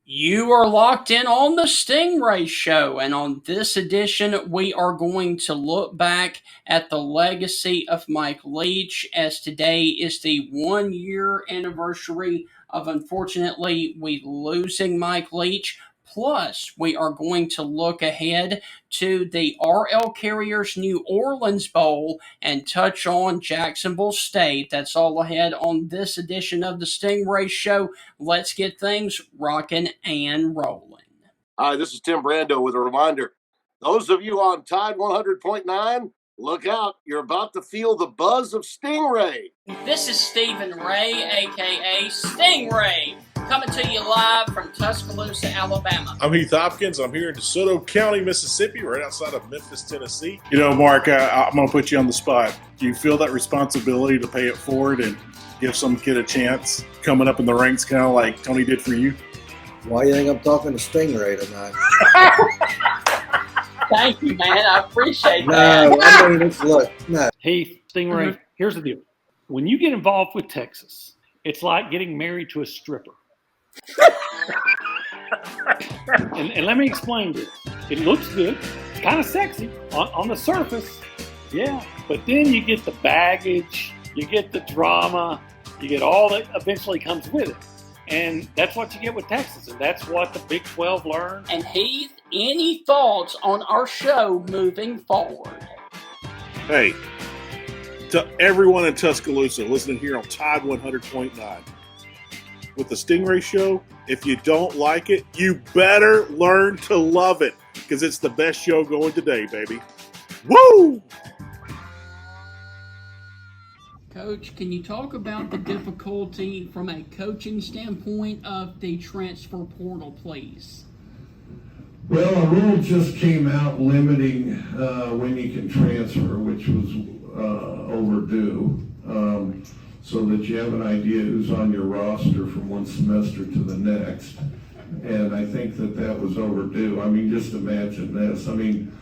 You are locked in on the Stingray Show, and on this edition, we are going to look back at the legacy of Mike Leach, as today is the 1 year anniversary of unfortunately we losing Mike Leach. Plus, we are going to look ahead to the RL Carriers New Orleans Bowl and touch on Jacksonville State. That's all ahead on this edition of the Stingray Show. Let's get things rocking and rolling. Hi, this is Tim Brando with a reminder. Those of you on Tide 100.9, look out. You're about to feel the buzz of Stingray. This is Stephen Ray, a.k.a. Stingray, coming to you live from Tuscaloosa, Alabama. I'm Heath Hopkins. I'm here in DeSoto County, Mississippi, right outside of Memphis, Tennessee. You know, Mark, I'm going to put you on the spot. Do you feel that responsibility to pay it forward and give some kid a chance coming up in the ranks, kind of like Tony did for you? Why do you think I'm talking to Stingray tonight? Thank you, man. I appreciate that. No, I mean, look, no. Hey, Stingray, here's the deal. When you get involved with Texas, it's like getting married to a stripper. and let me explain this. It looks good. It's kind of sexy on the surface. Yeah. But then you get the baggage, you get the drama, you get all that eventually comes with it. And that's what you get with Texas, and that's what the Big 12 learned. And Heath, any thoughts on our show moving forward? Hey, to everyone in Tuscaloosa listening here on Tide 100.9, with the Stingray Show, if you don't like it, you better learn to love it, because it's the best show going today, baby. Woo! Coach, can you talk about the difficulty from a coaching standpoint of the transfer portal, please? Well, a rule just came out limiting when you can transfer, which was overdue, so that you have an idea who's on your roster from one semester to the next. And I think that was overdue. I mean, just imagine this. I mean,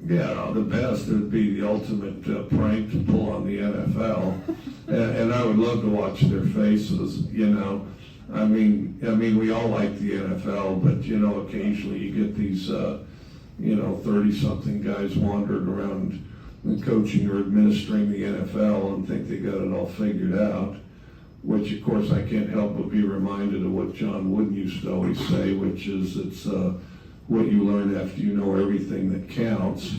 yeah, the best would be the ultimate prank to pull on the NFL, and I would love to watch their faces. You know, I mean, we all like the NFL, but you know, occasionally you get these, 30-something guys wandering around and coaching or administering the NFL and think they got it all figured out. Which, of course, I can't help but be reminded of what John Wooden used to always say, which is it's what you learn after you know everything that counts.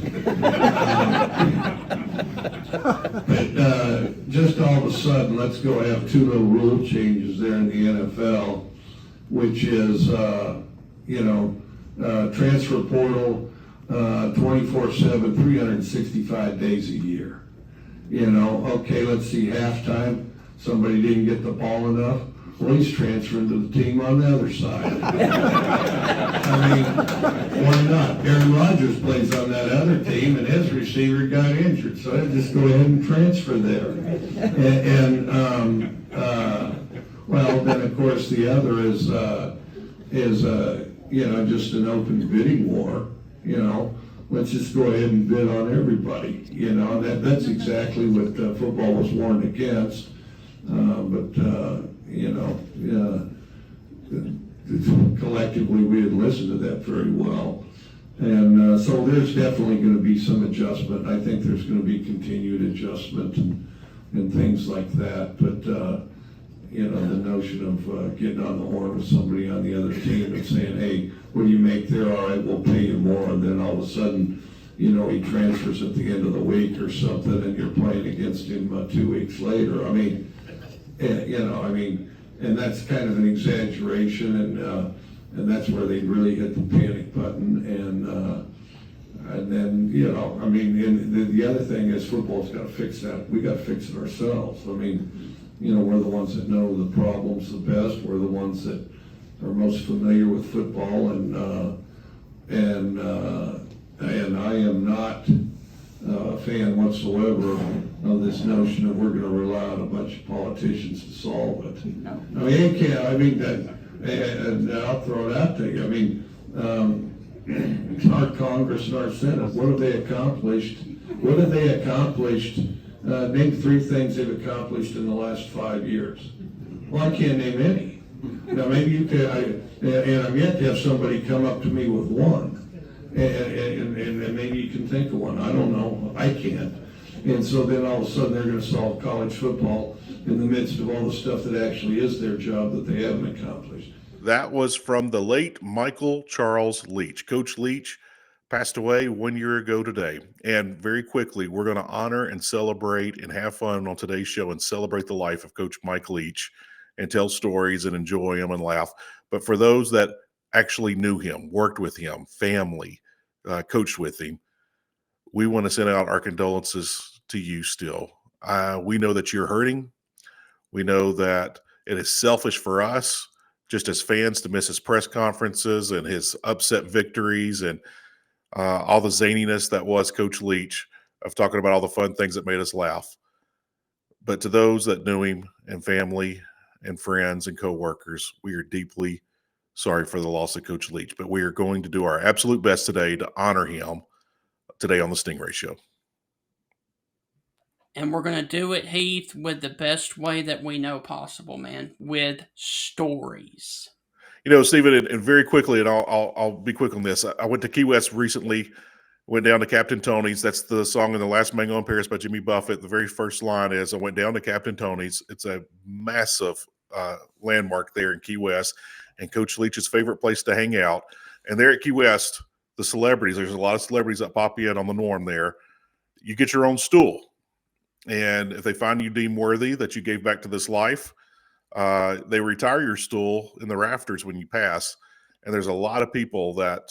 But just all of a sudden, let's go have two little rule changes there in the NFL, which is, transfer portal 24/7, 365 days a year. You know, okay, let's see, halftime, somebody didn't get the ball enough. Well, he's transferring to the team on the other side. I mean, why not? Aaron Rodgers plays on that other team, and his receiver got injured, so I'd just go ahead and transfer there. Well, then of course the other is just an open bidding war. You know, let's just go ahead and bid on everybody. You know, that's exactly what football was warned against. Collectively we had listened to that very well. And so there's definitely going to be some adjustment. I think there's going to be continued adjustment and things like that. But, the notion of getting on the horn with somebody on the other team and saying, hey, what do you make there? All right, we'll pay you more. And then all of a sudden, he transfers at the end of the week or something, and you're playing against him 2 weeks later. I mean, and that's kind of an exaggeration, and that's where they really hit the panic button. And then, and the other thing is football's got to fix that. We got to fix it ourselves. I mean, we're the ones that know the problems the best. We're the ones that are most familiar with football, and I am not a fan whatsoever of this notion that we're going to rely on a bunch of politicians to solve it. No. I mean, it can't. I mean, and I'll throw it out to you. I mean, our Congress and our Senate, what have they accomplished? Name three things they've accomplished in the last 5 years. Well, I can't name any. Now, maybe you could, and I'm yet to have somebody come up to me with one. And maybe you can think of one. I don't know. I can't. And so then all of a sudden they're going to solve college football in the midst of all the stuff that actually is their job that they haven't accomplished. That was from the late Michael Charles Leach. Coach Leach passed away 1 year ago today. And very quickly, we're going to honor and celebrate and have fun on today's show and celebrate the life of Coach Mike Leach and tell stories and enjoy them and laugh. But for those that actually knew him, worked with him, family, coached with him, we want to send out our condolences to you still. We know that you're hurting. We know that it is selfish for us, just as fans, to miss his press conferences and his upset victories and all the zaniness that was Coach Leach of talking about all the fun things that made us laugh. But to those that knew him and family and friends and coworkers, we are deeply sorry for the loss of Coach Leach. But we are going to do our absolute best today to honor him today on the Stingray Show. And we're going to do it, Heath, with the best way that we know possible, man, with stories. You know, Stephen, and very quickly, and I'll be quick on this. I went to Key West recently, went down to Captain Tony's. That's the song in The Last Mango in Paris by Jimmy Buffett. The very first line is, I went down to Captain Tony's. It's a massive landmark there in Key West and Coach Leach's favorite place to hang out. And there at Key West, the celebrities, there's a lot of celebrities that pop in on the norm there. You get your own stool. And if they find you deemed worthy that you gave back to this life, they retire your stool in the rafters when you pass. And there's a lot of people that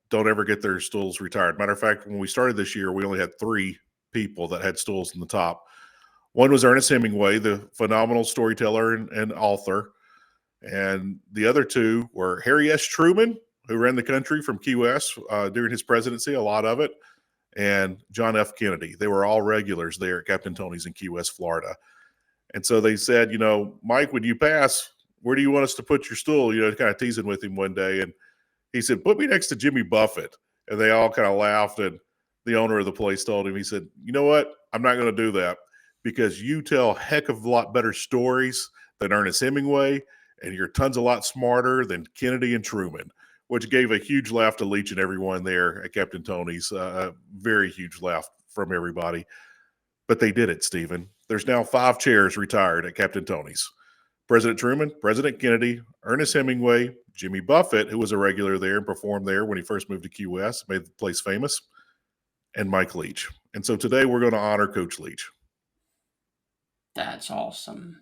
don't ever get their stools retired. Matter of fact, when we started this year, we only had 3 people that had stools in the top. One was Ernest Hemingway, the phenomenal storyteller and author. And the other 2 were Harry S. Truman, who ran the country from Key West during his presidency, a lot of it, and John F. Kennedy. They were all regulars there at Captain Tony's in Key West, Florida. And so they said, you know, Mike, when you pass, where do you want us to put your stool? You know, kind of teasing with him one day. And he said, put me next to Jimmy Buffett. And they all kind of laughed. And the owner of the place told him, he said, you know what? I'm not going to do that because you tell a heck of a lot better stories than Ernest Hemingway. And you're tons a lot smarter than Kennedy and Truman, which gave a huge laugh to Leach and everyone there at Captain Tony's. A very huge laugh from everybody. But they did it, Stephen. There's now 5 chairs retired at Captain Tony's. President Truman, President Kennedy, Ernest Hemingway, Jimmy Buffett, who was a regular there and performed there when he first moved to Key West, made the place famous, and Mike Leach. And so today we're going to honor Coach Leach. That's awesome.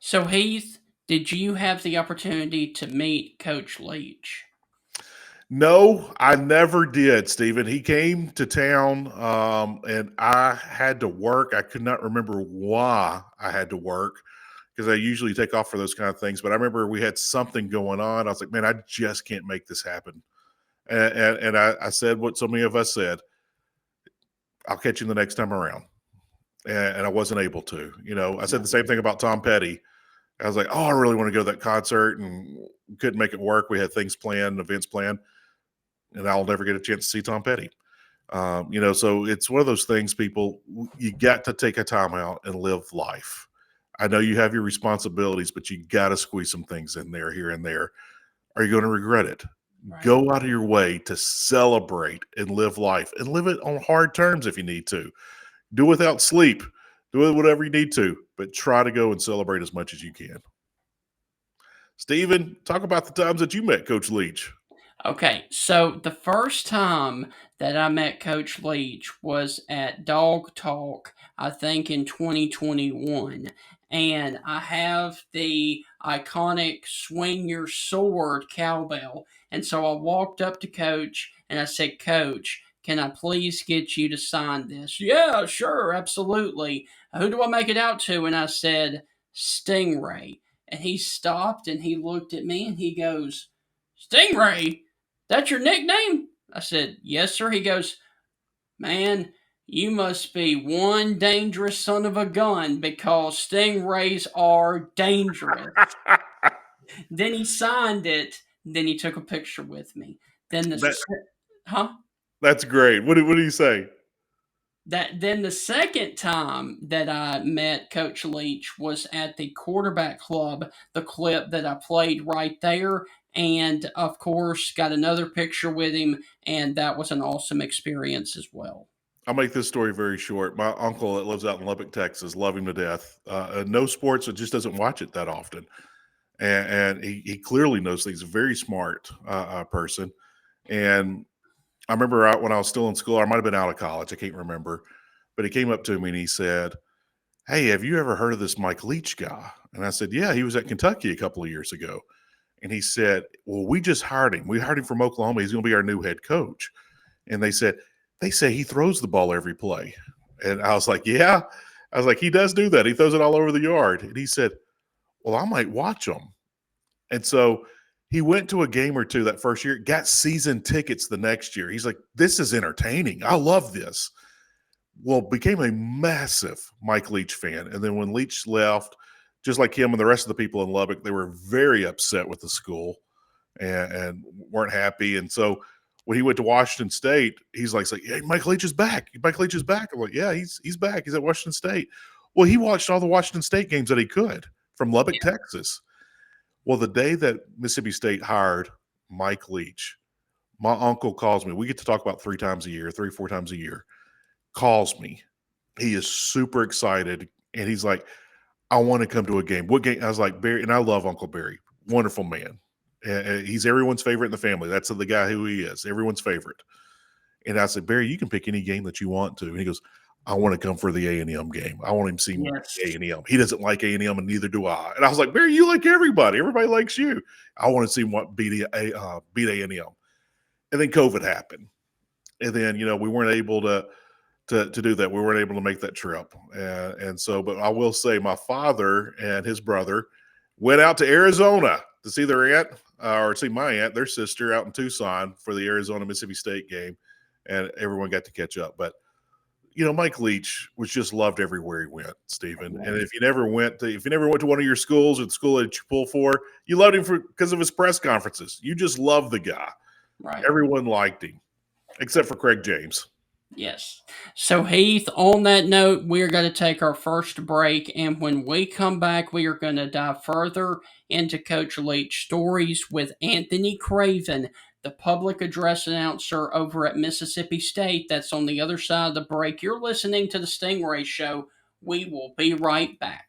So, Heath, did you have the opportunity to meet Coach Leach? No, I never did, Stephen. He came to town, and I had to work. I could not remember why I had to work because I usually take off for those kind of things. But I remember we had something going on. I was like, man, I just can't make this happen. And I said what so many of us said, I'll catch you the next time around. And I wasn't able to. You know, I said the same thing about Tom Petty. I was like, oh, I really want to go to that concert and couldn't make it work. We had things planned, events planned, and I'll never get a chance to see Tom Petty. You know, so it's one of those things, people, you got to take a time out and live life. I know you have your responsibilities, but you got to squeeze some things in there, here and there. Are you going to regret it? Right. Go out of your way to celebrate and live life and live it on hard terms if you need to. Do without sleep. Do whatever you need to, but try to go and celebrate as much as you can. Stephen, talk about the times that you met Coach Leach. Okay, so the first time that I met Coach Leach was at Dog Talk, I think in 2021. And I have the iconic swing your sword cowbell. And so I walked up to Coach and I said, Coach, can I please get you to sign this? Yeah, sure, absolutely. Who do I make it out to? And I said, Stingray. And he stopped and he looked at me and he goes, Stingray? That's your nickname? I said, yes, sir. He goes, man, you must be one dangerous son of a gun because stingrays are dangerous. Then he signed it. Then he took a picture with me. Then That's great. What did he say? Then the second time that I met Coach Leach was at the quarterback club, the clip that I played right there, and of course got another picture with him, and that was an awesome experience as well. I'll make this story very short. My uncle that lives out in Lubbock, Texas, love him to death. No sports, it just doesn't watch it that often. And he clearly knows things. He's a very smart person. And I remember when I was still in school, I might have been out of college. I can't remember. But he came up to me and he said, "Hey, have you ever heard of this Mike Leach guy?" And I said, "Yeah, he was at Kentucky a couple of years ago." And he said, "Well, we just hired him. We hired him from Oklahoma. He's going to be our new head coach." And they say he throws the ball every play. And I was like, "Yeah." I was like, "He does do that. He throws it all over the yard." And he said, "Well, I might watch him." And so he went to a game or two that first year, got season tickets the next year. He's like, "This is entertaining. I love this." Well, became a massive Mike Leach fan. And then when Leach left, just like him and the rest of the people in Lubbock, they were very upset with the school and weren't happy. And so when he went to Washington State, he's like, "Hey, Mike Leach is back. Mike Leach is back." I'm like, "Yeah, he's back. He's at Washington State." Well, he watched all the Washington State games that he could from Lubbock, Texas. Well, the day that Mississippi State hired Mike Leach, my uncle calls me. We get to talk about 4 times a year. Calls me. He is super excited. And he's like, "I want to come to a game." What game? I was like, "Barry," and I love Uncle Barry. Wonderful man. He's everyone's favorite in the family. That's the guy who he is, everyone's favorite. And I said, "Barry, you can pick any game that you want to." And he goes, "I want to come for the A&M game. I want him to see me A&M. He doesn't like A&M, and neither do I." And I was like, "Barry, you like everybody. Everybody likes you. I want to see him beat A&M." And then COVID happened. And then, we weren't able to do that. We weren't able to make that trip. And so, but I will say my father and his brother went out to Arizona to see their aunt or see my aunt, their sister out in Tucson for the Arizona Mississippi State game. And everyone got to catch up. But, Mike Leach was just loved everywhere he went, Stephen. And if you never went to one of your schools or the school that you pull for, you loved him because of his press conferences. You just loved the guy. Right. Everyone liked him, except for Craig James. Yes. So, Heath, on that note, we are going to take our first break. And when we come back, we are going to dive further into Coach Leach stories with Anthony Craven, the public address announcer over at Mississippi State. That's on the other side of the break. You're listening to the Stingray Show. We will be right back.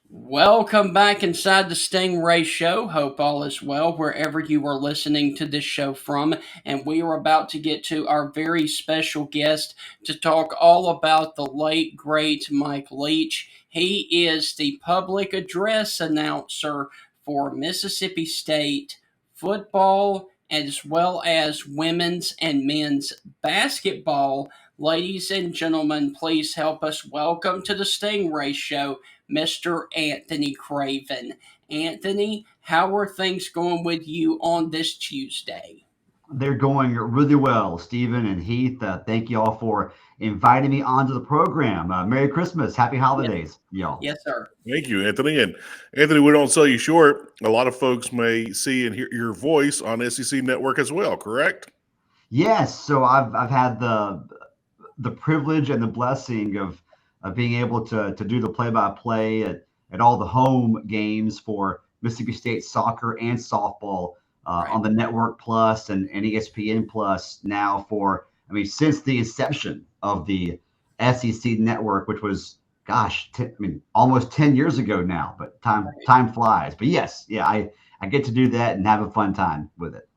Welcome back inside the Stingray Show. Hope all is well wherever you are listening to this show from. And we are about to get to our very special guest to talk all about the late, great Mike Leach. He is the public address announcer for Mississippi State football as well as women's and men's basketball. Ladies and gentlemen, please help us welcome to the Stingray Show Mr. Anthony Craven. Anthony, how are things going with you on this Tuesday? They're going really well, Stephen and Heath. Thank you all for inviting me onto the program. Merry Christmas. Happy holidays, y'all. Yes, sir. Thank you, Anthony. And Anthony, we don't sell you short. A lot of folks may see and hear your voice on SEC Network as well, correct? Yes. So I've had the privilege and the blessing of being able to do the play-by-play at all the home games for Mississippi State soccer and softball on the Network Plus and ESPN Plus now since the inception of the SEC Network, which was, almost 10 years ago now, but time flies. But yes, I get to do that and have a fun time with it.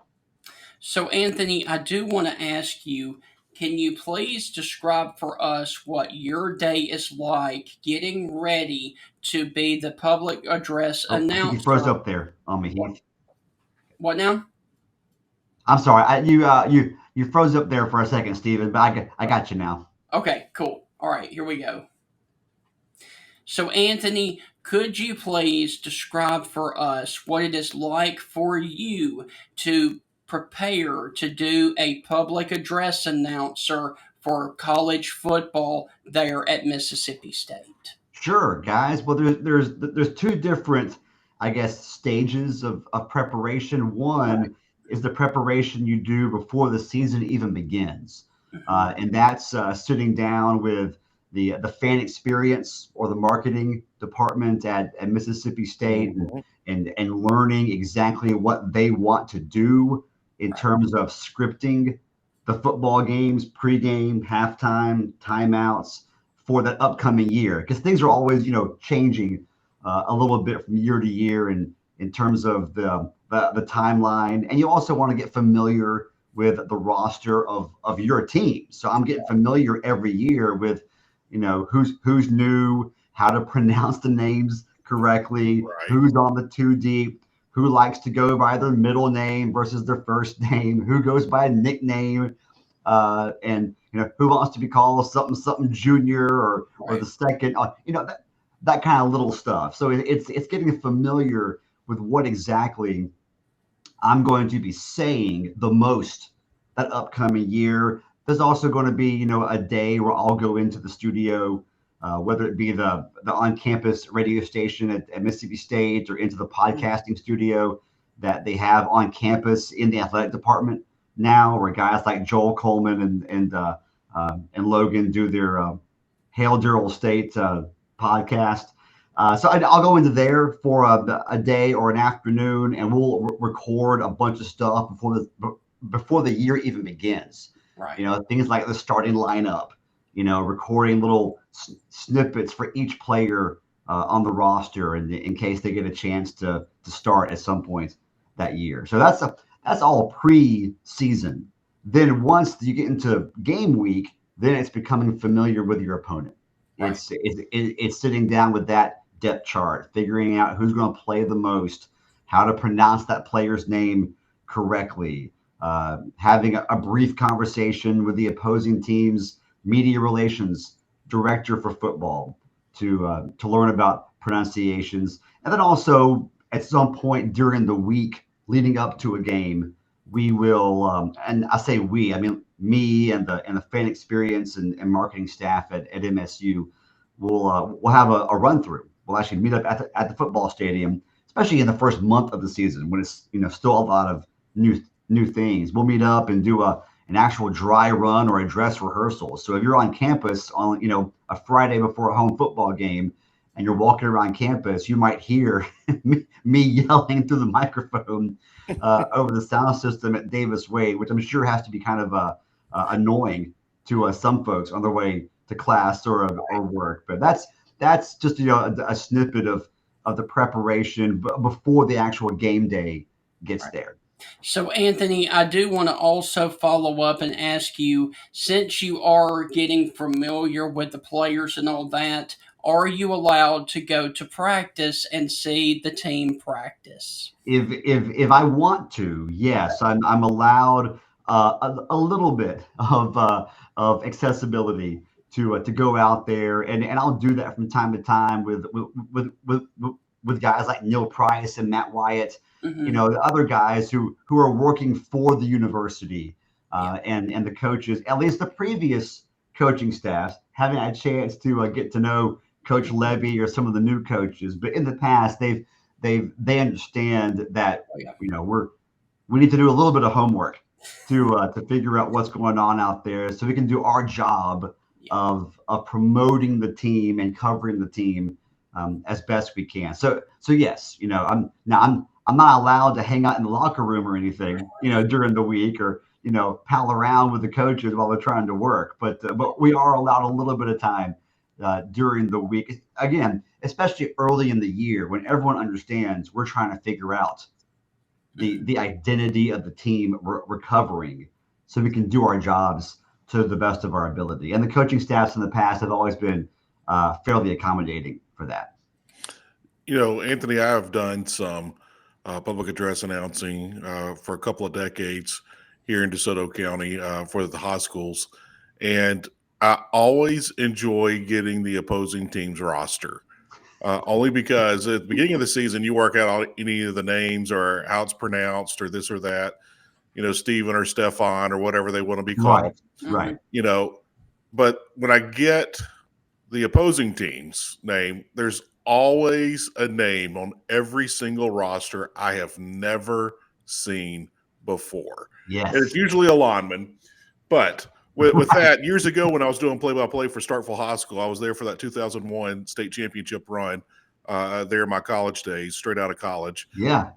So, Anthony, I do want to ask you, can you please describe for us what your day is like getting ready to be the public address announcer? You froze up there on me, Heath. What now? I'm sorry. You froze up there for a second, Stephen, but I got you now. Okay, cool. All right, here we go. So, Anthony, could you please describe for us what it is like for you to prepare to do a public address announcer for college football there at Mississippi State? Sure, guys. Well, there's two different, stages of preparation. One is the preparation you do before the season even begins. and that's sitting down with the fan experience or the marketing department at Mississippi State and learning exactly what they want to do in terms of scripting the football games, pregame, halftime, timeouts for that upcoming year, because things are always changing a little bit from year to year in terms of the timeline, and you also want to get familiar with the roster of your team. So I'm getting familiar every year with who's new, how to pronounce the names correctly, who's on the two deep, who likes to go by their middle name versus their first name, who goes by a nickname, and who wants to be called something junior or the second, that kind of little stuff. So it's getting familiar with what exactly I'm going to be saying the most that upcoming year. There's also going to be, a day where I'll go into the studio, whether it be the on-campus radio station at Mississippi State or into the podcasting studio that they have on campus in the athletic department now, where guys like Joel Coleman and Logan do their Hail Durrell State podcast. So I'll go into there for a day or an afternoon, and we'll record a bunch of stuff before the year even begins. Right. Things like the starting lineup, recording little snippets for each player on the roster, and in case they get a chance to start at some point that year. So that's all pre-season. Then once you get into game week, then it's becoming familiar with your opponent. Right. It's sitting down with that depth chart, figuring out who's going to play the most, how to pronounce that player's name correctly, having a brief conversation with the opposing team's media relations director for football to learn about pronunciations. And then also at some point during the week leading up to a game, we will, and I say we, I mean me and the fan experience and marketing staff at MSU we'll have a run through. We'll actually meet up at the football stadium, especially in the first month of the season when it's still a lot of new things. We'll meet up and do an actual dry run or a dress rehearsal. So if you're on campus on a Friday before a home football game and you're walking around campus, you might hear me yelling through the microphone over the sound system at Davis Wade, which I'm sure has to be kind of annoying to some folks on their way to class or work. But that's just a snippet of the preparation before the actual game day gets there. So, Anthony, I do want to also follow up and ask you, since you are getting familiar with the players and all that, are you allowed to go to practice and see the team practice? If I want to, yes, I'm allowed a little bit of accessibility to go out there, and I'll do that from time to time with guys like Neil Price and Matt Wyatt. Mm-hmm. The other guys who are working for the university and the coaches, at least the previous coaching staff, haven't had a chance to get to know Coach Levy or some of the new coaches. But in the past, they understand that we need to do a little bit of homework to figure out what's going on out there, so we can do our job of promoting the team and covering the team as best we can. So yes, I'm not allowed to hang out in the locker room or anything, during the week or, pal around with the coaches while they're trying to work. But we are allowed a little bit of time during the week. Again, especially early in the year when everyone understands we're trying to figure out the identity of the team we're covering so we can do our jobs to the best of our ability. And the coaching staffs in the past have always been fairly accommodating for that. Anthony, I have done some public address announcing for a couple of decades here in DeSoto County for the high schools. And I always enjoy getting the opposing team's roster, only because at the beginning of the season, you work out any of the names or how it's pronounced or this or that, Stephen or Stefan or whatever they want to be called. Right. But when I get the opposing team's name, there's always a name on every single roster I have never seen before. Yes. And it's usually a lineman. But with that, years ago when I was doing play-by-play for Starkville High School, I was there for that 2001 state championship run there in my college days, straight out of college. Yeah.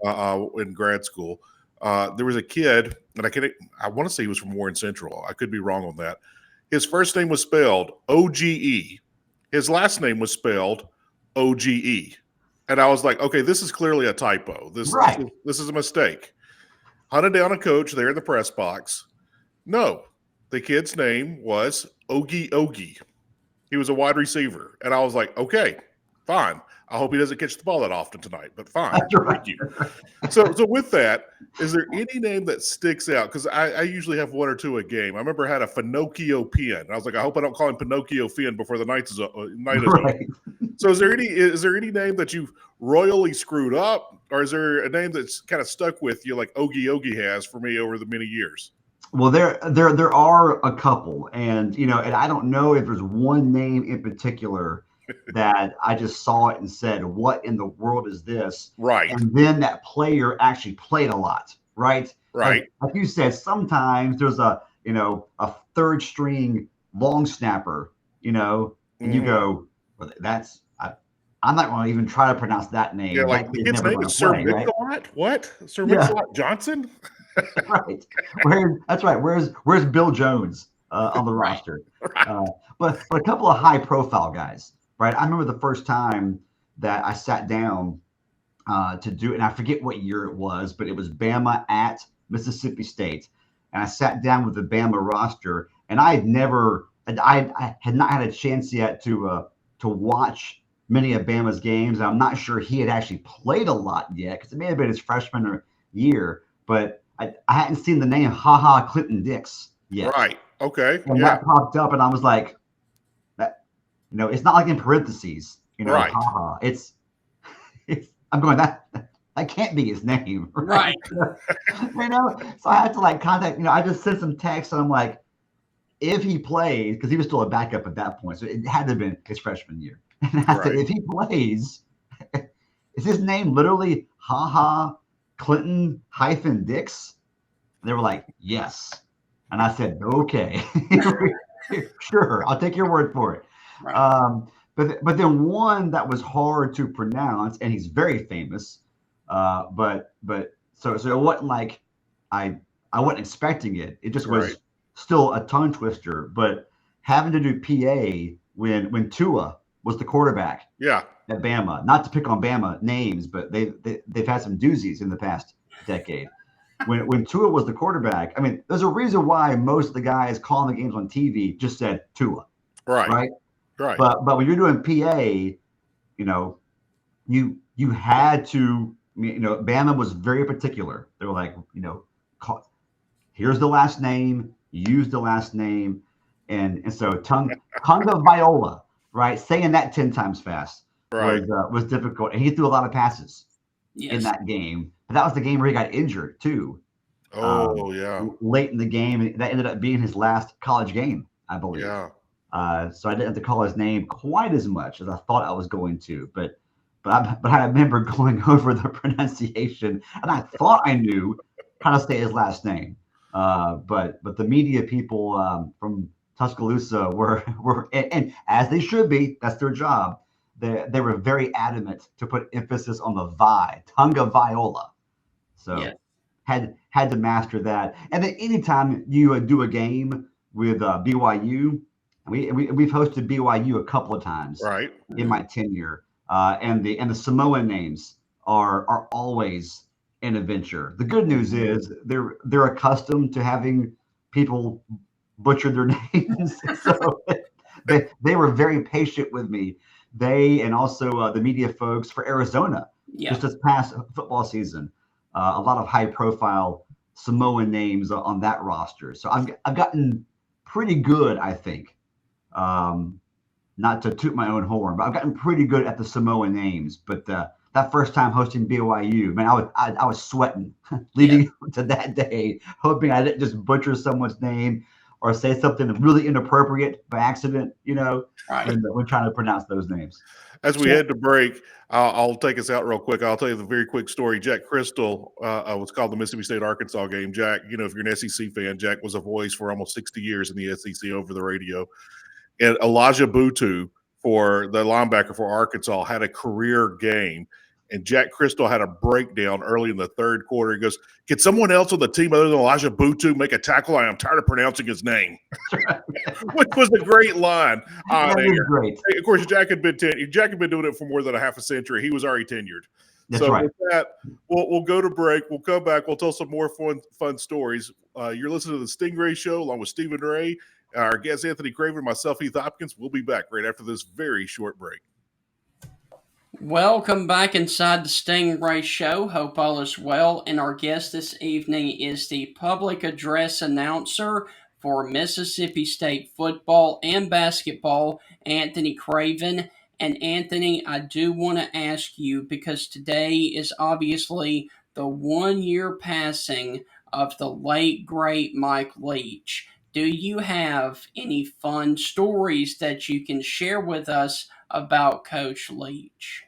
In grad school. There was a kid, and I want to say he was from Warren Central. I could be wrong on that. His first name was spelled O-G-E. His last name was spelled O-G-E. And I was like, okay, this is clearly a typo. This is a mistake. Hunted down a coach there in the press box. No, the kid's name was Ogie Ogie. He was a wide receiver. And I was like, okay, fine. I hope he doesn't catch the ball that often tonight, but fine. Thank you. So with that, is there any name that sticks out? Because I usually have one or two a game. I remember I had a Pinocchio Finn. I was like, I hope I don't call him Pinocchio Finn before the night is over. So is there any name that you've royally screwed up, or is there a name that's kind of stuck with you like Ogie Ogie has for me over the many years? Well, there are a couple, and and I don't know if there's one name in particular that I just saw it and said, what in the world is this? Right. And then that player actually played a lot, right? Right. Like you said, sometimes there's a third string long snapper, and you go, well, I'm not going to even try to pronounce that name. Yeah, like the kid's name is Sir Mix-a-Lot? What? Sir Mix-a-Lot Johnson? Right. That's right. Where's Bill Jones on the roster? Right. But a couple of high profile guys. Right. I remember the first time that I sat down to do it, and I forget what year it was, but it was Bama at Mississippi State. And I sat down with the Bama roster, and I had not had a chance yet to watch many of Bama's games. I'm not sure he had actually played a lot yet, because it may have been his freshman year, but I hadn't seen the name Clinton Dix yet. Right. Okay. And that popped up, and I was like, it's not like in parentheses, right. It's I'm going, that can't be his name. Right. So I had to contact, I just sent some text, and I'm like, if he plays, because he was still a backup at that point, so it had to have been his freshman year. And I said, if he plays, is his name literally Clinton -Dix? And they were like, yes. And I said, okay, sure, I'll take your word for it. Right. But then one that was hard to pronounce, and he's very famous. So it wasn't like I wasn't expecting it. It just was still a tongue twister. But having to do PA when Tua was the quarterback, at Bama. Not to pick on Bama names, but they've had some doozies in the past decade. When Tua was the quarterback, I mean, there's a reason why most of the guys calling the games on TV just said Tua. Right. But when you're doing PA, you had to, Bama was very particular. They were like, here's the last name, use the last name. And so Tunga Viola, right? Saying that 10 times fast was difficult. And he threw a lot of passes in that game. But that was the game where he got injured too. Late in the game. That ended up being his last college game, I believe. Yeah. So I didn't have to call his name quite as much as I thought I was going to, but I remember going over the pronunciation, and I thought I knew how to say his last name. But the media people from Tuscaloosa were and as they should be, that's their job. They were very adamant to put emphasis on the Tunga Viola. So had to master that. And then anytime you do a game with BYU. We've hosted BYU a couple of times in my tenure, and the Samoan names are always an adventure. The good news is they're accustomed to having people butcher their names, so they were very patient with me. They and also the media folks for Arizona just this past football season, a lot of high profile Samoan names on that roster. So I've gotten pretty good, I think. Not to toot my own horn, but I've gotten pretty good at the Samoan names. But that first time hosting BYU, man, I was sweating leading to that day, hoping I didn't just butcher someone's name or say something really inappropriate by accident, Right. when trying to pronounce those names. As we head to break, I'll take us out real quick. I'll tell you the very quick story. Jack Crystal was called the Mississippi State-Arkansas game. Jack, if you're an SEC fan, Jack was a voice for almost 60 years in the SEC over the radio. And Elijah Butu, for the linebacker for Arkansas, had a career game. And Jack Crystal had a breakdown early in the third quarter. He goes, "Can someone else on the team other than Elijah Butu make a tackle? I'm tired of pronouncing his name." Which was a great line. That is great. Of course, Jack had been doing it for more than a half a century. He was already tenured. That's right. With that, we'll go to break. We'll come back. We'll tell some more fun stories. You're listening to the Stingray Show along with Stephen Ray, our guest Anthony Craven, myself, Heath Hopkins. We'll be back right after this very short break. Welcome back inside the Stingray Show. Hope all is well. And our guest this evening is the public address announcer for Mississippi State football and basketball, Anthony Craven. And Anthony, I do want to ask you, because today is obviously the 1 year passing of the late, great Mike Leach. Do you have any fun stories that you can share with us about Coach Leach?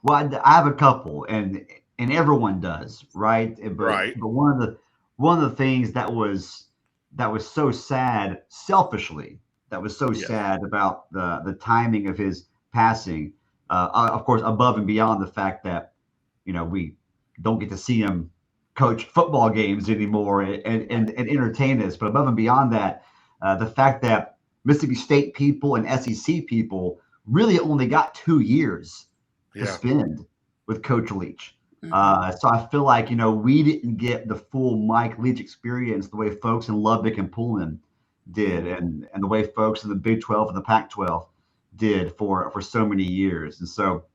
Well, I have a couple, and everyone does, right? But one of the things that was so sad, selfishly, sad about the timing of his passing. Of course, above and beyond the fact that we don't get to see him coach football games anymore and entertain us, but above and beyond that, the fact that Mississippi State people and SEC people really only got 2 years to spend with Coach Leach. So I feel like, we didn't get the full Mike Leach experience the way folks in Lubbock and Pullman did, and the way folks in the Big 12 and the Pac-12 did for so many years. And so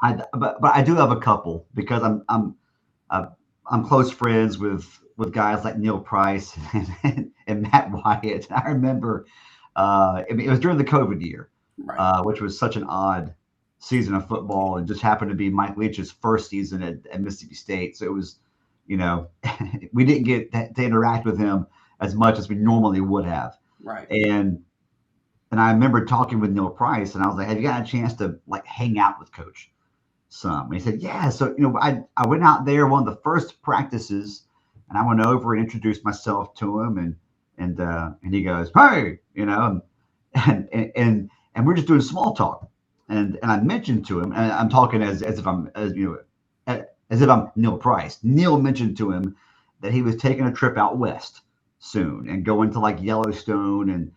but I do have a couple, because I'm close friends with guys like Neil Price and Matt Wyatt. I remember, it was during the COVID year, which was such an odd season of football, and just happened to be Mike Leach's first season at Mississippi State. So it was, we didn't get to interact with him as much as we normally would have. Right. And I remember talking with Neil Price, and I was like, "Have you got a chance to hang out with Coach some?" And he said, "Yeah." So I went out there one of the first practices, and I went over and introduced myself to him, and he goes, "Hey," and we're just doing small talk. And I mentioned to him, and I'm talking as if I'm Neil Price. Neil mentioned to him that he was taking a trip out west soon and going to Yellowstone and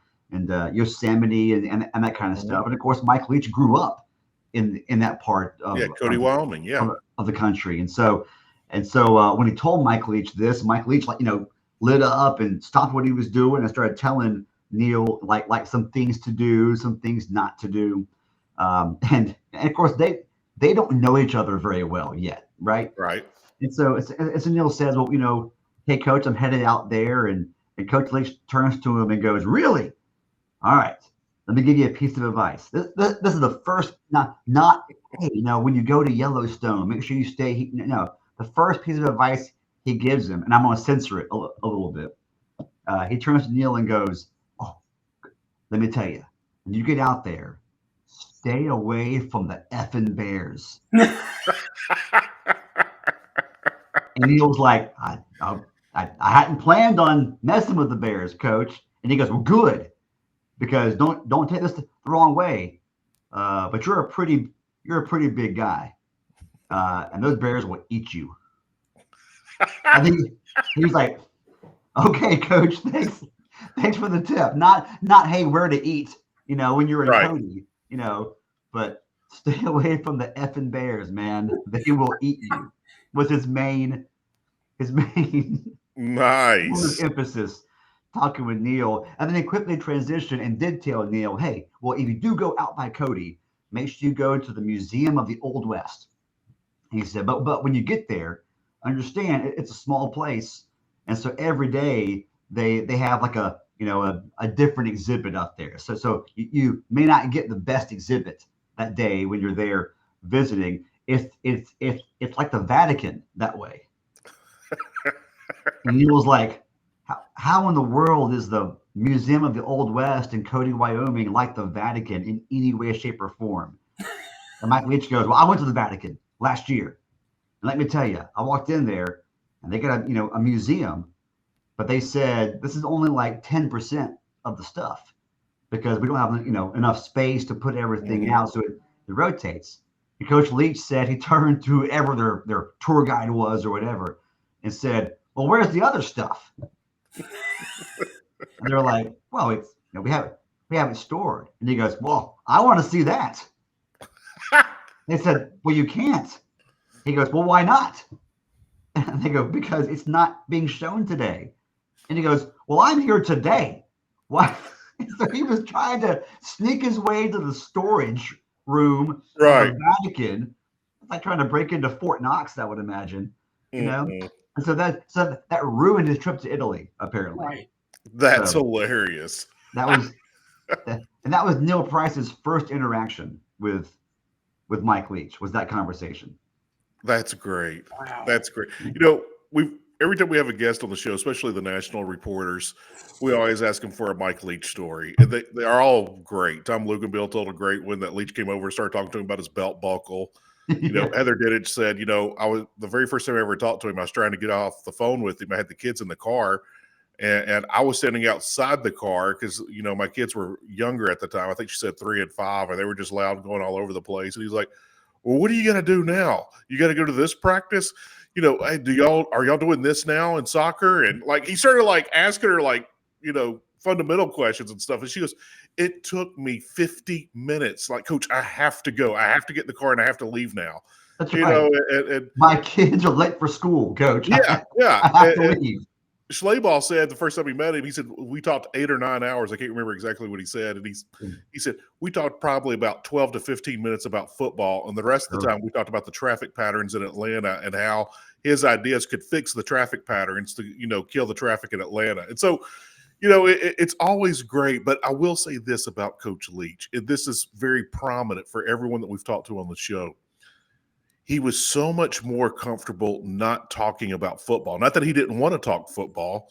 Yosemite and that kind of stuff. And of course, Mike Leach grew up in that part of Cody, Wyoming, of the country. And so when he told Mike Leach this, Mike Leach lit up and stopped what he was doing and started telling Neil like some things to do, some things not to do. And of course they don't know each other very well yet, right? Right. And so as Neil says, "Well, hey Coach, I'm headed out there," and Coach Leach turns to him and goes, "Really? All right, let me give you a piece of advice. This is the first, not hey, when you go to Yellowstone, make sure you stay." No, the first piece of advice he gives him, and I'm going to censor it a little bit. He turns to Neil and goes, "Oh, let me tell you, when you get out there, stay away from the effing bears." And Neil was like, I hadn't planned on messing with the bears, Coach. And he goes, "Well, good, because don't take this the wrong way, but you're a pretty big guy, and those bears will eat you." I think he was like, "Okay, Coach, thanks for the tip. Not hey, where to eat, when you're in Cody, but stay away from the effing bears, man. They will eat you." Was his main nice emphasis, talking with Neil. And then he quickly transitioned and did tell Neil, "Hey, well, if you do go out by Cody, make sure you go to the Museum of the Old West." And he said, but when you get there, understand it's a small place, and so every day they have a different exhibit up there. So you may not get the best exhibit that day when you're there visiting. It's like the Vatican that way. And he was like, how in the world is the Museum of the Old West in Cody, Wyoming, like the Vatican in any way, shape, or form? And Mike Leach goes, well, I went to the Vatican last year. And let me tell you, I walked in there and they got a museum, but they said this is only like 10% of the stuff because we don't have enough space to put everything out, so it rotates. And Coach Leach said he turned to whoever their tour guide was or whatever and said, well, where's the other stuff? And they're like, well, it's we have it stored. And he goes, well, I want to see that. They said, well, you can't. He goes, well, why not? And they go, because it's not being shown today. And he goes, well, I'm here today. Why? So he was trying to sneak his way to the storage room of the Vatican. It's like trying to break into Fort Knox, I would imagine. And so that ruined his trip to Italy, apparently. Right. That's hilarious. That was Neil Price's first interaction with Mike Leach, was that conversation. That's great. Wow. That's great. Every time we have a guest on the show, especially the national reporters, we always ask them for a Mike Leach story. And they are all great. Tom Luganbill told a great one that Leach came over and started talking to him about his belt buckle. Heather Diddich said, I was the very first time I ever talked to him, I was trying to get off the phone with him. I had the kids in the car, and I was standing outside the car because, my kids were younger at the time. I think she said 3 and 5, and they were just loud going all over the place. And he's like, well, what are you going to do now? You got to go to this practice? Hey, are y'all doing this now in soccer? And he started asking her fundamental questions and stuff. And she goes, it took me 50 minutes. Coach, I have to go. I have to get in the car and I have to leave now. That's right. And my kids are late for school, Coach. Yeah. I have to leave. Schlaball said the first time he met him, he said, we talked 8 or 9 hours. I can't remember exactly what he said. And he said, we talked probably about 12 to 15 minutes about football. And the rest of the time we talked about the traffic patterns in Atlanta and how his ideas could fix the traffic patterns to, kill the traffic in Atlanta. And so, it's always great. But I will say this about Coach Leach, and this is very prominent for everyone that we've talked to on the show. He was so much more comfortable not talking about football. Not that he didn't want to talk football,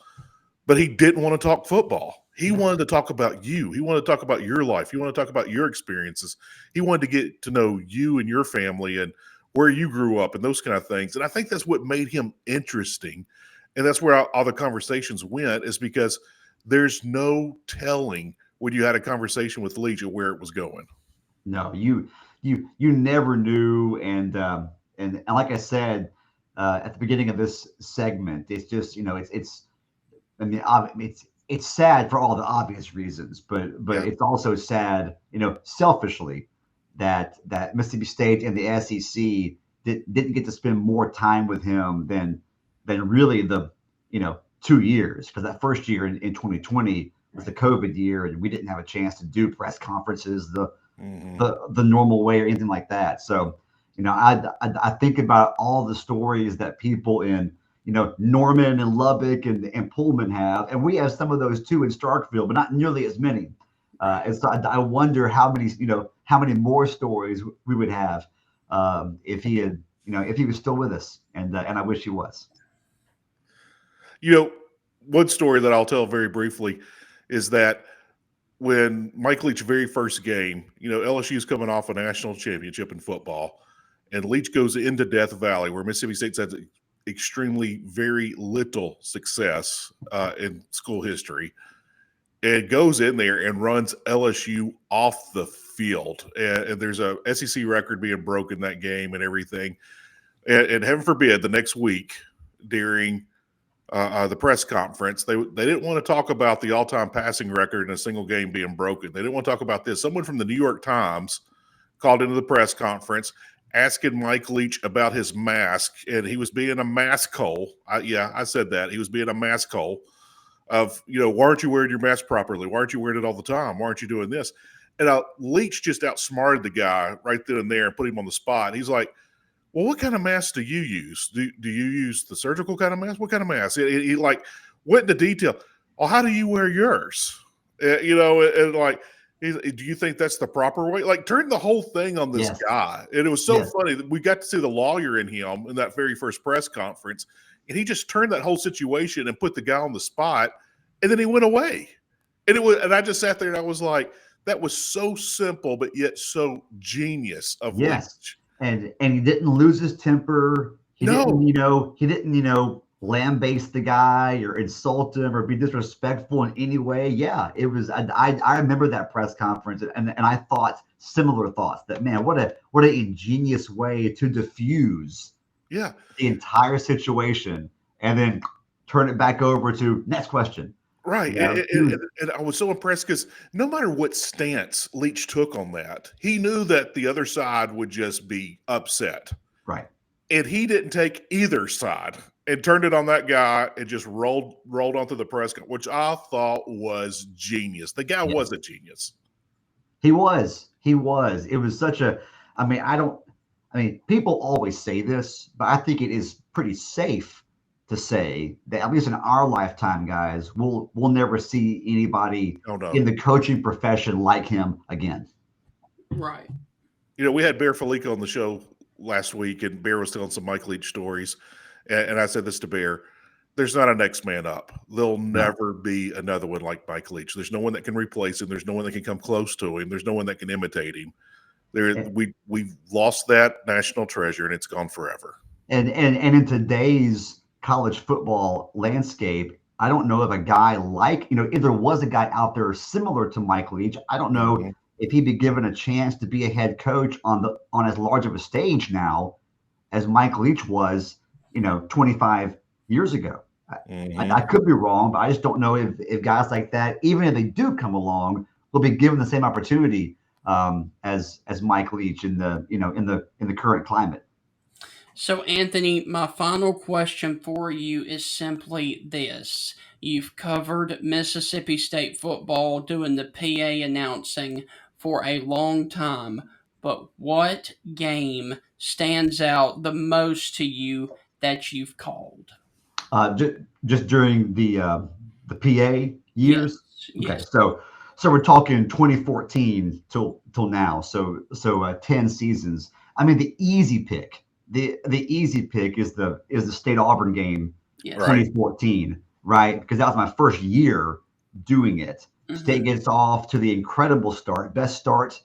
but he didn't want to talk football. He wanted to talk about you. He wanted to talk about your life. He wanted to talk about your experiences. He wanted to get to know you and your family and where you grew up and those kind of things. And I think that's what made him interesting. And that's where all the conversations went, is because there's no telling when you had a conversation with Leach of where it was going. No, you never knew, and like I said at the beginning of this segment, it's just it's sad for all the obvious reasons, but it's also sad, selfishly, that Mississippi State and the SEC didn't get to spend more time with him than really the 2 years, because that first year in 2020 was the COVID year, and we didn't have a chance to do press conferences the normal way or anything like that. So, I think about all the stories that people in, Norman and Lubbock and Pullman have, and we have some of those too in Starkville, but not nearly as many. And so I wonder how many more stories we would have if he had, if he was still with us, and I wish he was. One story that I'll tell very briefly is that when Mike Leach's very first game, LSU is coming off a national championship in football, and Leach goes into Death Valley, where Mississippi State's had extremely very little success in school history, and goes in there and runs LSU off the field. And there's a SEC record being broken that game and everything. And heaven forbid, the next week during the press conference, they didn't want to talk about the all-time passing record in a single game being broken. They didn't want to talk about this. Someone from the New York Times called into the press conference asking Mike Leach about his mask, and he was being a mask hole. I said that. He was being a mask hole of, why aren't you wearing your mask properly? Why aren't you wearing it all the time? Why aren't you doing this? And Leach just outsmarted the guy right then and there and put him on the spot. He's like, well, what kind of mask do you use? Do you use the surgical kind of mask? What kind of mask? He went into detail. Oh, how do you wear yours? Do you think that's the proper way? Turn the whole thing on this guy. And it was so funny that we got to see the lawyer in him in that very first press conference. And he just turned that whole situation and put the guy on the spot and then he went away. And I just sat there and I was like, that was so simple, but yet so genius of Yes. Leach. And he didn't lose his temper. He No. didn't lambaste the guy or insult him or be disrespectful in any way. Yeah, it was. I remember that press conference, and I thought similar thoughts. That, man, what an ingenious way to diffuse Yeah. the entire situation, and then turn it back over to next question. Right. You know? And I was so impressed because no matter what stance Leach took on that, he knew that the other side would just be upset. Right. And he didn't take either side and turned it on that guy and just rolled onto the press conference, which I thought was genius. The guy was a genius. He was. It was such a, people always say this, but I think it is pretty safe to say that at least in our lifetime, guys, we'll never see anybody in the coaching profession like him again. Right. We had Bear Felica on the show last week, and Bear was telling some Mike Leach stories. And I said this to Bear: there's not a next man up. There'll never be another one like Mike Leach. There's no one that can replace him. There's no one that can come close to him. There's no one that can imitate him. We've lost that national treasure, and it's gone forever. And in today's college football landscape, I don't know if a guy if there was a guy out there similar to Mike Leach. I don't know if he'd be given a chance to be a head coach on as large of a stage now as Mike Leach was, 25 years ago. I could be wrong, but I just don't know if guys like that, even if they do come along, will be given the same opportunity as Mike Leach in the current climate. So, Anthony, my final question for you is simply this. You've covered Mississippi State football doing the PA announcing for a long time, but what game stands out the most to you that you've called? Just during the PA years? Yes. Okay, so we're talking 2014 till now, so 10 seasons. I mean, the easy pick is the State Auburn game, 2014, right? Because that was my first year doing it. Mm-hmm. State gets off to the incredible start, best start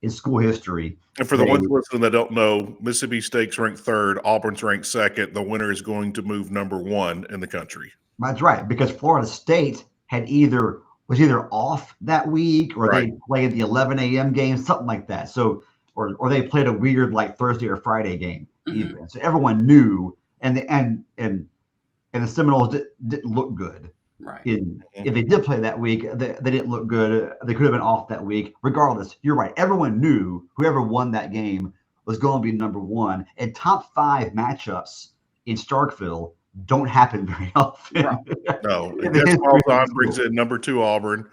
in school history. And for the ones listening that don't know, Mississippi State's ranked third, Auburn's ranked second. The winner is going to move number one in the country. That's right, because Florida State was either off that week or they played the 11 a.m. game, something like that. So or they played a weird Thursday or Friday game. Even. So everyone knew, and the Seminoles didn't look good. Right. If they did play that week, they didn't look good. They could have been off that week. Regardless, you're right. Everyone knew whoever won that game was going to be number one. And top 5 matchups in Starkville don't happen very often. Right. No. Malzahn brings in number 2 Auburn,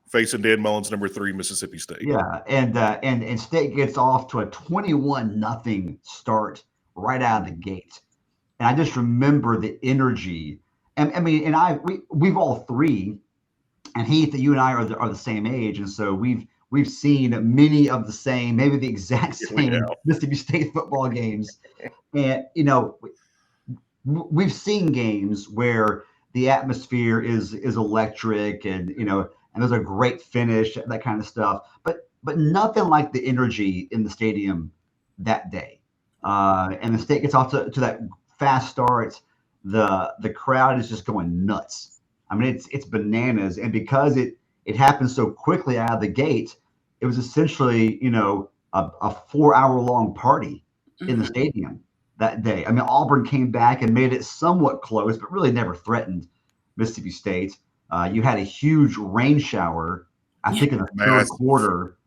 facing Dan Mullen's number 3 Mississippi State. Yeah, and State gets off to a 21-0 start right out of the gate. And I just remember the energy. And we've all three, and Heath, you and I are the same age, and so we've seen many of the same, maybe the exact same Mississippi State football games. And we've seen games where the atmosphere is electric, and and there's a great finish, that kind of stuff. But nothing like the energy in the stadium that day. And the State gets off to that fast start. The crowd is just going nuts. I mean, it's bananas. And because it happened so quickly out of the gate, it was essentially, a 4-hour-long party in the stadium that day. I mean, Auburn came back and made it somewhat close, but really never threatened Mississippi State. You had a huge rain shower, I think, in the third quarter,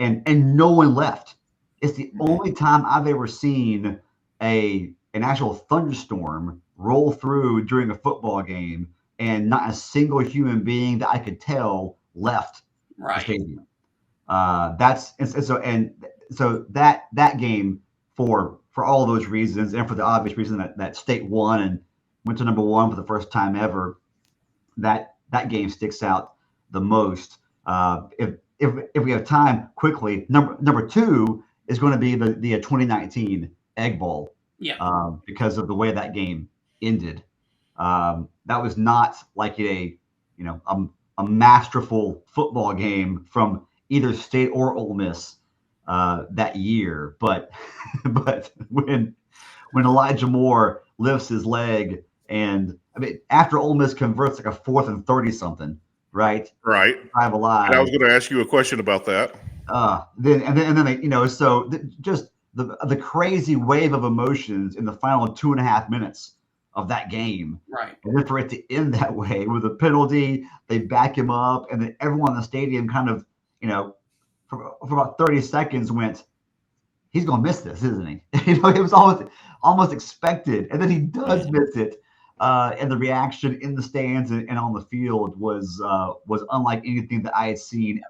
and no one left. It's the only time I've ever seen an actual thunderstorm roll through during a football game and not a single human being that I could tell left the stadium. So that game, for all those reasons, and for the obvious reason that State won and went to number 1 for the first time ever, that game sticks out the most. If we have time, quickly, number 2 is going to be the 2019 Egg Bowl. Because of the way that game ended. That was not like a a masterful football game from either State or Ole Miss that year. But but when Elijah Moore lifts his leg, and I mean, after Ole Miss converts like a 4th and 30 something, right? Right. Drive alive. And I was going to ask you a question about that. Then they, so just the crazy wave of emotions in the final 2.5 minutes of that game. Right. And then for it to end that way with a penalty, they back him up, and then everyone in the stadium kind of, for about 30 seconds went, he's going to miss this, isn't he? It was almost expected, and then he does miss it. And the reaction in the stands and on the field was unlike anything that I had seen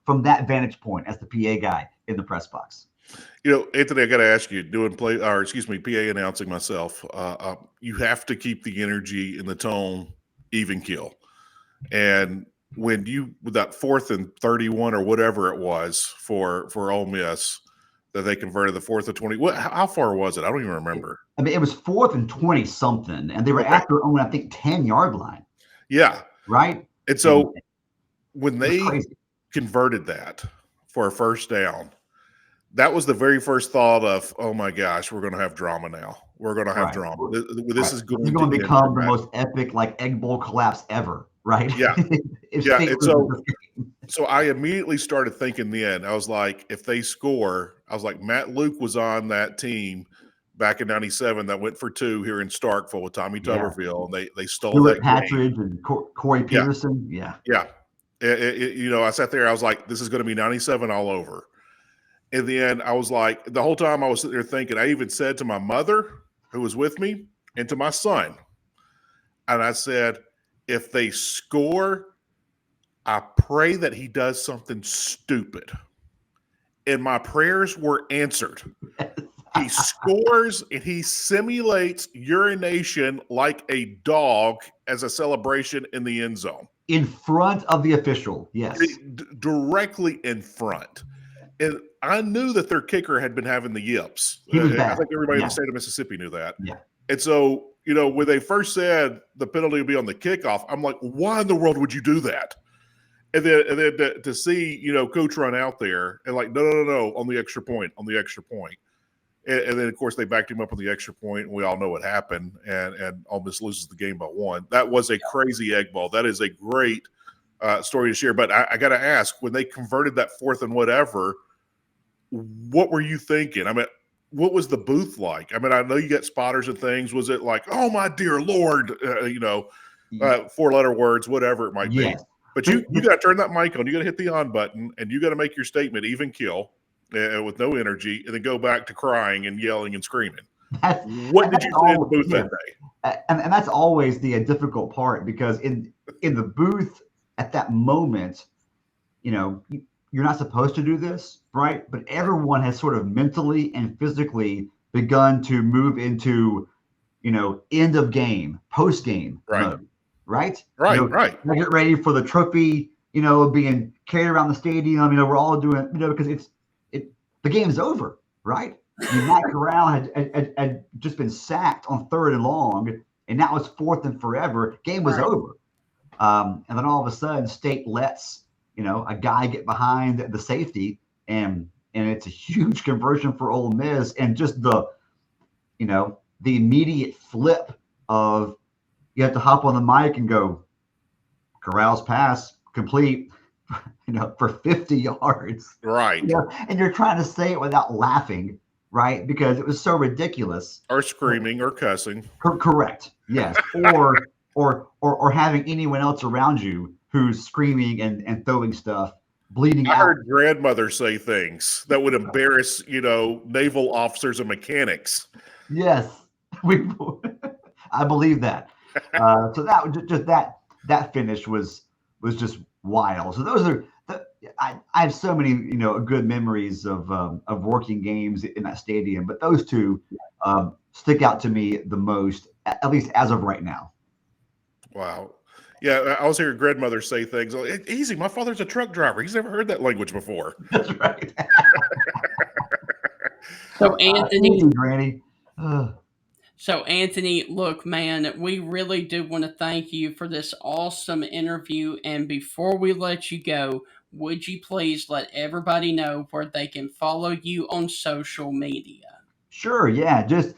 from that vantage point as the PA guy in the press box. Anthony, I got to ask you, PA announcing myself, you have to keep the energy and the tone even kill. And when with that 4th and 31 or whatever it was for Ole Miss, that they converted the 4th and 20. How far was it? I don't even remember. I mean, it was 4th and 20 something, and they were at their own, I think, 10-yard line. Yeah. Right. And so when they converted that for a first down, that was the very first thought of, oh my gosh, we're going to have drama now. We're going to have drama. This is going to become the most epic Egg Bowl collapse ever. Right. Yeah. Yeah. And so I immediately started thinking then, I was like, if they score, I was like, Matt Luke was on that team back in '97 that went for 2 here in Starkville with Tommy Tuberville. And they stole Stuart that Patridge game. And Corey Peterson. Yeah. I sat there, I was like, this is going to be 97 all over. In the end, I was like, the whole time I was sitting there thinking, I even said to my mother who was with me and to my son, and I said, if they score, I pray that he does something stupid. And my prayers were answered. He scores and he simulates urination like a dog as a celebration in the end zone. In front of the official, yes. Directly in front. And I knew that their kicker had been having the yips. He was bad. I think everybody in the state of Mississippi knew that. Yeah. And so, when they first said the penalty would be on the kickoff, I'm like, why in the world would you do that? And then to see, Coach run out there and like, no, on the extra point. And then, of course, they backed him up on the extra point, and we all know what happened, and Ole Miss loses the game by 1. That was a crazy Egg Bowl. That is a great story to share. But I got to ask, when they converted that 4th and whatever, what were you thinking? I mean, what was the booth like? I mean, I know you got spotters and things. Was it like, oh, my dear Lord, 4-letter words, whatever it might be. But you got to turn that mic on. You got to hit the on button, and you got to make your statement even kill with no energy, and then go back to crying and yelling and screaming. What did you say in the booth that day? And that's always the difficult part, because in the booth at that moment, you're not supposed to do this, right? But everyone has sort of mentally and physically begun to move into, end of game, post game mode, right? Right. Get ready for the trophy, being carried around the stadium. We're all doing, because the game's over, right? Matt Corral had just been sacked on 3rd and long, and now it's 4th and forever. Game was over. And then all of a sudden, State lets a guy get behind the safety, and it's a huge conversion for Ole Miss, and just the immediate flip of, you have to hop on the mic and go, Corral's pass complete, for 50 yards. Right. And you're trying to say it without laughing, right? Because it was so ridiculous. Or screaming or cussing. Correct. Yes. or having anyone else around you who's screaming and throwing stuff, bleeding out. I heard grandmother say things that would embarrass, naval officers and mechanics. Yes. I believe that. So that finish was just wild. So those are I have so many good memories of working games in that stadium, but those two stick out to me the most, at least as of right now. Wow. Yeah, I was hearing grandmother say things like, easy, my father's a truck driver. He's never heard that language before. That's right. So Anthony, Granny. So, Anthony, look, man, we really do want to thank you for this awesome interview. And before we let you go, would you please let everybody know where they can follow you on social media? Sure, yeah. Just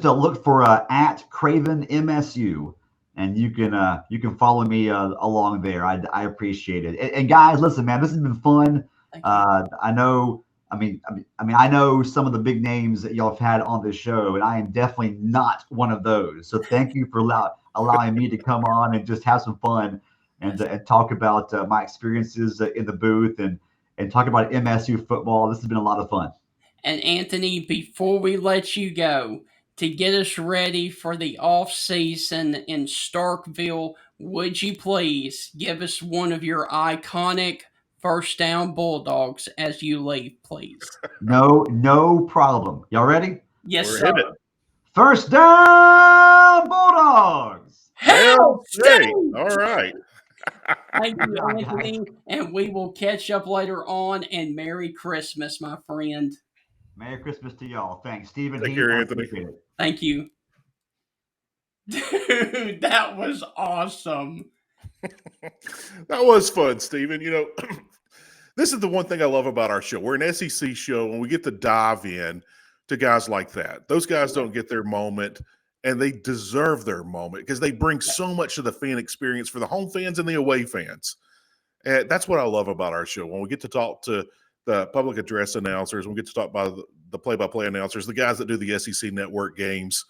look for at Craven MSU, and you can follow me along there. I appreciate it. And guys, listen, man, this has been fun. Thank you. I know. I know some of the big names that y'all have had on this show, and I am definitely not one of those. So thank you for allowing me to come on and just have some fun and talk about my experiences in the booth and talk about MSU football. This has been a lot of fun. And Anthony, before we let you go, to get us ready for the off season in Starkville, would you please give us one of your iconic first down Bulldogs as you leave, please? No problem. Y'all ready? Yes, We're sir. in it. First down, Bulldogs. Hell Hey, State! all right. Thank you, Good job, Anthony, guys. and we will catch up later on. And Merry Christmas, my friend. Merry Christmas to y'all. Thanks, Stephen Take Heath. care, I Anthony. appreciate it. Thank you. Dude, that was awesome. That was fun, Steven. This is the one thing I love about our show. We're an SEC show, and we get to dive in to guys like that. Those guys don't get their moment, and they deserve their moment because they bring so much to the fan experience for the home fans and the away fans. And that's what I love about our show. When we get to talk to the public address announcers, we get to talk about the play-by-play announcers, the guys that do the SEC network games.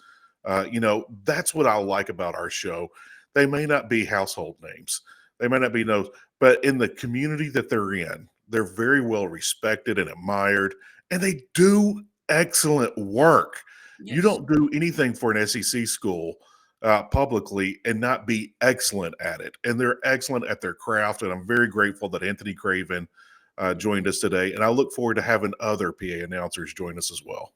That's what I like about our show. They may not be household names. They may not be known, but in the community that they're in, they're very well respected and admired, and they do excellent work. Yes. You don't do anything for an SEC school publicly and not be excellent at it. And they're excellent at their craft, and I'm very grateful that Anthony Craven joined us today, and I look forward to having other PA announcers join us as well.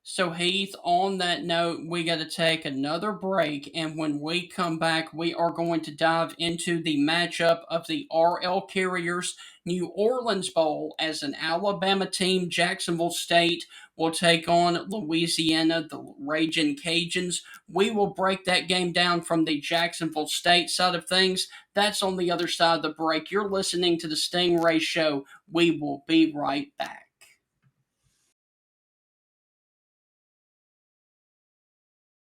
So, Heath, on that note, we got to take another break. And when we come back, we are going to dive into the matchup of the RL Carriers New Orleans Bowl as an Alabama team. Jacksonville State will take on Louisiana, the Ragin' Cajuns. We will break that game down from the Jacksonville State side of things. That's on the other side of the break. You're listening to the Stingray Show. We will be right back.